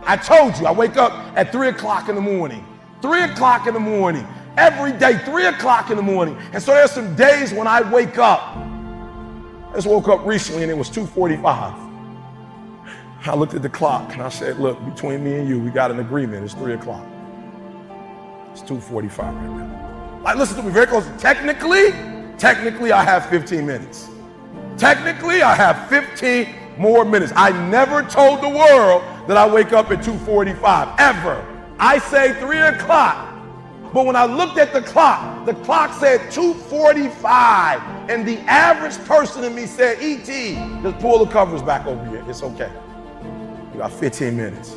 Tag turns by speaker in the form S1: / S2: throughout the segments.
S1: I told you, I wake up at 3 o'clock in the morning. 3 o'clock in the morning. Every day, 3 o'clock in the morning. And so there's some days when I wake up. I just woke up recently and it was 2:45. I looked at the clock and I said, look, between me and you, we got an agreement. It's 3 o'clock. It's 2:45 right now. Like, listen to me very closely. Technically, I have 15 minutes. Technically, I have 15 more minutes. I never told the world that I wake up at 2:45, ever. I say 3 o'clock. But when I looked at the clock said 2:45, and the average person in me said, E.T., just pull the covers back over here. It's okay. You got 15 minutes.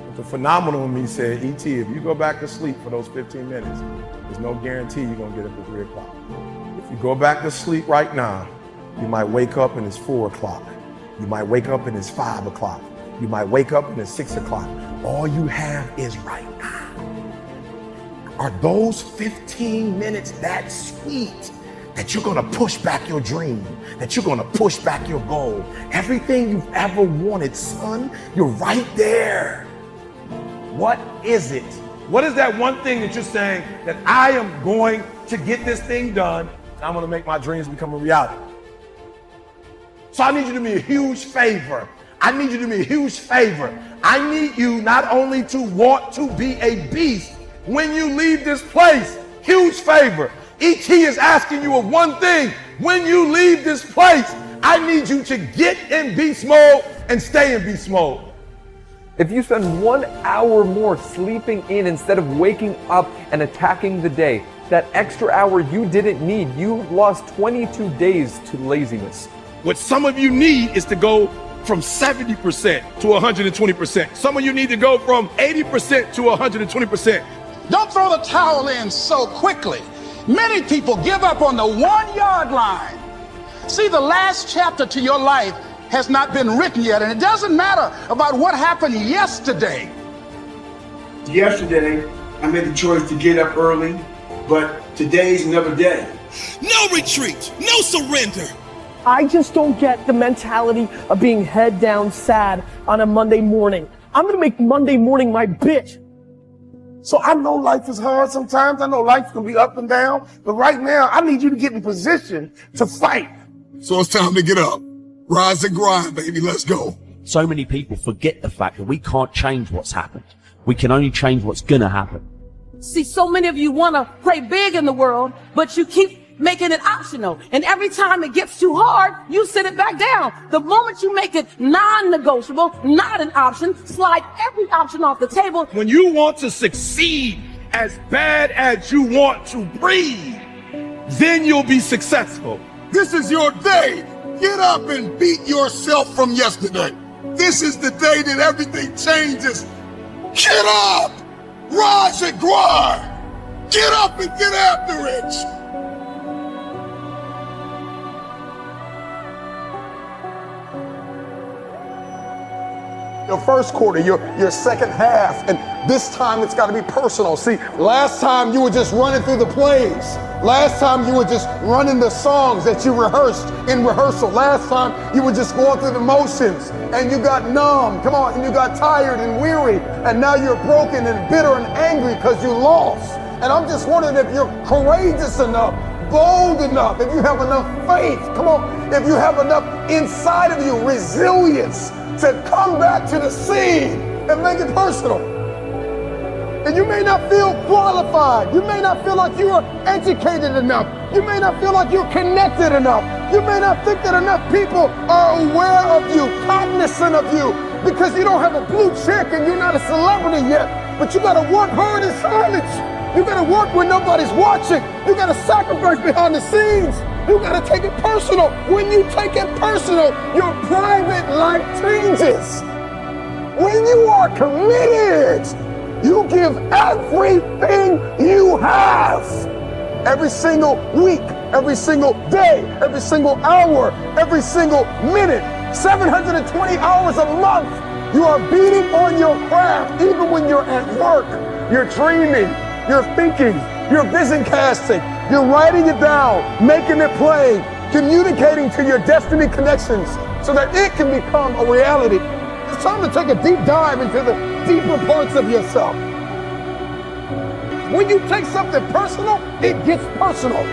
S1: But the phenomenal in me said, E.T., if you go back to sleep for those 15 minutes, there's no guarantee you're going to get up at 3 o'clock. If you go back to sleep right now, you might wake up and it's 4 o'clock. You might wake up and it's 5 o'clock. You might wake up and it's 6 o'clock. All you have is right now. Are those 15 minutes that sweet that you're gonna push back your dream, that you're gonna push back your goal? Everything you've ever wanted, son, you're right there. What is it? What is that one thing that you're saying that I am going to get this thing done and I'm gonna make my dreams become a reality? So I need you to do me a huge favor. I need you to do me a huge favor. I need you not only to want to be a beast when you leave this place. Huge favor. E.T. is asking you of one thing. When you leave this place, I need you to get in beast mode and stay in beast mode.
S2: If you spend 1 hour more sleeping in instead of waking up and attacking the day, that extra hour you didn't need, you lost 22 days to laziness.
S1: What some of you need is to go from 70% to 120%. Some of you need to go from 80% to 120%.
S3: Don't throw the towel in so quickly. Many people give up on the 1 yard line. See, the last chapter to your life has not been written yet, and it doesn't matter about what happened yesterday.
S4: Yesterday, I made the choice to get up early, but today's another day.
S5: No retreat, no surrender.
S6: I just don't get the mentality of being head down sad on a Monday morning. I'm gonna make Monday morning my bitch.
S7: So I know life is hard sometimes. I know life can be up and down. But right now, I need you to get in position to fight.
S5: So it's time to get up. Rise and grind, baby. Let's go.
S8: So many people forget the fact that we can't change what's happened. We can only change what's gonna happen.
S9: See, so many of you want to play big in the world, but you keep making it optional. And every time it gets too hard, you sit it back down. The moment you make it non-negotiable, not an option, slide every option off the table.
S1: When you want to succeed as bad as you want to breathe, then you'll be successful.
S5: This is your day. Get up and beat yourself from yesterday. This is the day that everything changes. Get up! Rise and grind! Get up and get after it!
S7: Your first quarter, your second half, and this time it's got to be personal. See, last time you were just running through the plays. Last time you were just running the songs that you rehearsed in rehearsal. Last time you were just going through the motions and you got numb. Come on, and you got tired and weary, and now you're broken and bitter and angry because you lost. And I'm just wondering if you're courageous enough, bold enough, if you have enough faith, come on, if you have enough inside of you, resilience, to come back to the scene and make it personal. And you may not feel qualified. You may not feel like you are educated enough. You may not feel like you're connected enough. You may not think that enough people are aware of you, cognizant of you, because you don't have a blue check and you're not a celebrity yet. But you gotta work hard in silence. You gotta work when nobody's watching. You gotta sacrifice behind the scenes. You gotta take it personal. When you take it personal, your private life changes. When you are committed, you give everything you have. Every single week, every single day, every single hour, every single minute, 720 hours a month, you are beating on your craft. Even when you're at work, you're dreaming, you're thinking, you're vision casting, you're writing it down, making it plain, communicating to your destiny connections so that it can become a reality. It's time to take a deep dive into the deeper parts of yourself. When you take something personal, it gets personal.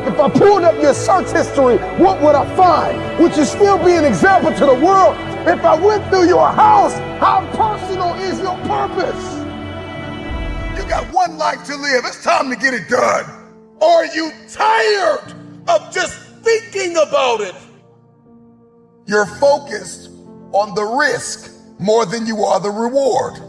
S7: If I pulled up your search history, what would I find? Would you still be an example to the world? If I went through your house, how personal is your purpose? You got one life to live. It's time to get it done. Are you tired of just thinking about it? You're focused on the risk more than you are the reward.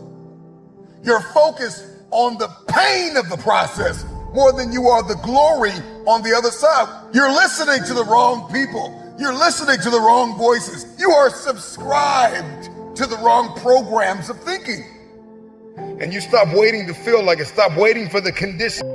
S7: You're focused on the pain of the process more than you are the glory on the other side. You're listening to the wrong people. You're listening to the wrong voices. You are subscribed to the wrong programs of thinking. And you stop waiting to feel like it. Stop waiting for the condition.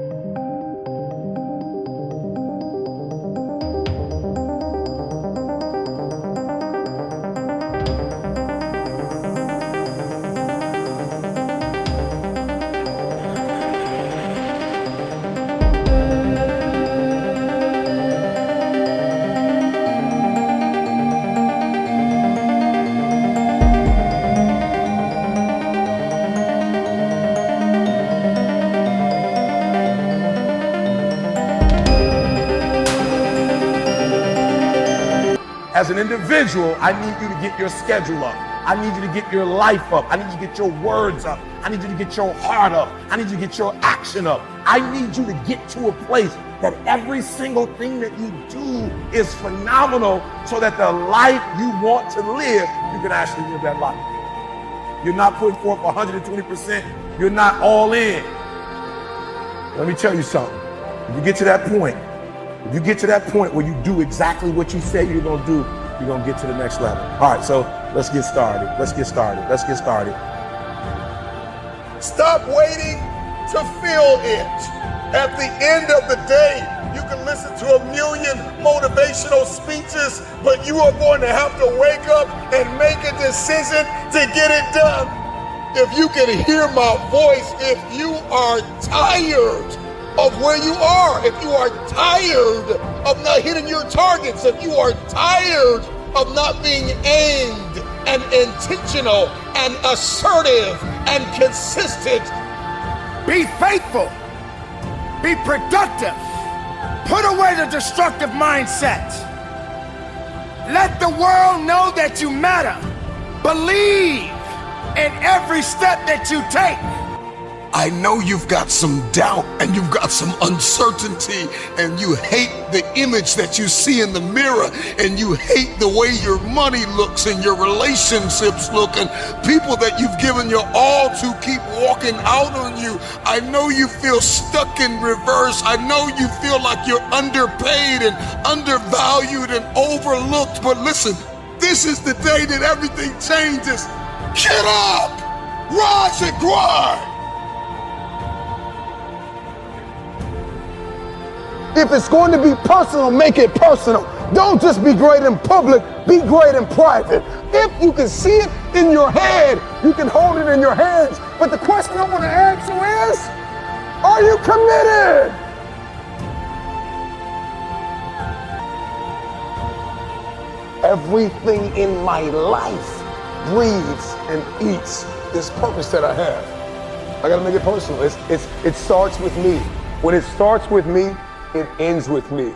S1: As an individual, I need you to get your schedule up. I need you to get your life up. I need you to get your words up. I need you to get your heart up. I need you to get your action up. I need you to get to a place that every single thing that you do is phenomenal so that the life you want to live, you can actually live that life. You're not putting forth 120%. You're not all in. Let me tell you something. If you get to that point, if you get to that point where you do exactly what you say you're going to do, you're going to get to the next level. All right, so let's get started. Let's get started. Let's get started.
S7: Stop waiting to feel it. At the end of the day, you can listen to 1 million motivational speeches, but you are going to have to wake up and make a decision to get it done. If you can hear my voice, if you are tired of where you are, if you are tired of not hitting your targets, if you are tired of not being aimed and intentional and assertive and consistent,
S5: Be faithful. Be productive. Put away the destructive mindset. Let the world know that you matter. Believe in every step that you take.
S7: I know you've got some doubt and you've got some uncertainty and you hate the image that you see in the mirror and you hate the way your money looks and your relationships look and people that you've given your all to keep walking out on you. I know you feel stuck in reverse. I know you feel like you're underpaid and undervalued and overlooked. But listen, this is the day that everything changes. Get up! Rise and grind! If it's going to be personal, make it personal. Don't just be great in public, be great in private. If you can see it in your head, you can hold it in your hands. But the question I want to ask you is, are you committed? Everything in my life breathes and eats this purpose that I have. I gotta make it personal. It starts with me. When it starts with me, it ends with me.